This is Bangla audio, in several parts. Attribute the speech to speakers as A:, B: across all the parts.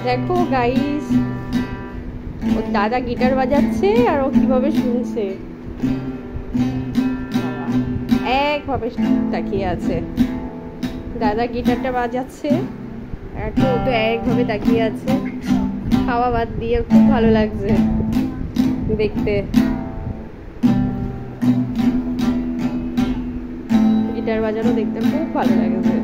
A: দেখো গাইস, ও দাদা গিটার বাজাচ্ছে আর ও কিভাবে শুনছে, একভাবে তাকিয়ে আছে। দাদা গিটারটা বাজাচ্ছে আর ও তো একভাবে তাকিয়ে আছে। খাওয়া বাদ দিয়ে খুব ভালো লাগছে দেখতে। গিটার বাজানো দেখতে খুব ভালো লাগছে।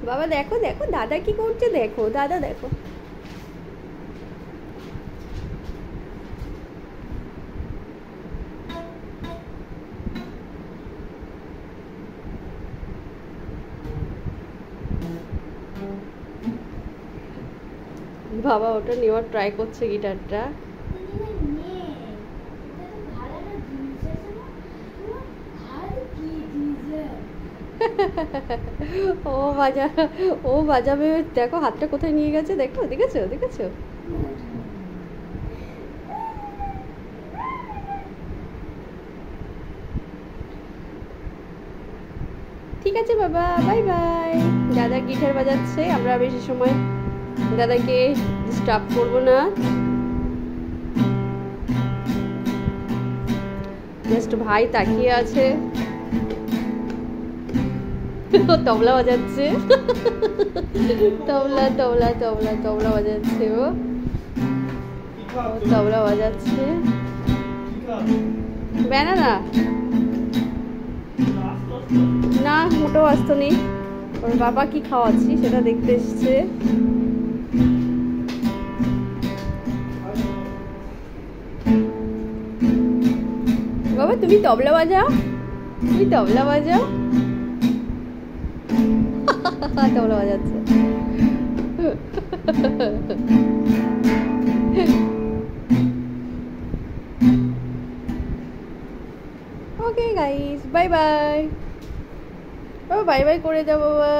A: বাবা দেখো দেখো দাদা কি করছে, দেখো দাদা দেখো। বাবা ওটা নেওয়ার ট্রাই করছে গিটারটা। ও বাজাবে, দেখো হাতটা কোথায় নিয়ে গেছে, দেখো, দেখেছো দেখেছো। ঠিক আছে বাবা, বাই বাই। দাদা গিটার বাজাচ্ছে, আমরা বেশি সময় দাদাকে ডিস্টার্ব করবো না। জাস্ট ভাই তাকিয়ে আছে, তবলা বাজাচ্ছে। তবলা তবলা তবলা তবলা বাজাচ্ছে, ও তবলা বাজাচ্ছে। ব্যানানা না, মোটেও আসতো নেই। ওর বাবা কি খাওয়াচ্ছি সেটা দেখতে এসছে। বাবা তুমি তবলা বাজাও, তুমি তবলা বাজাও। তবলা বাজাচ্ছে। Okay guys, bye bye. বাবা বাই বাই করে দাও বাবা।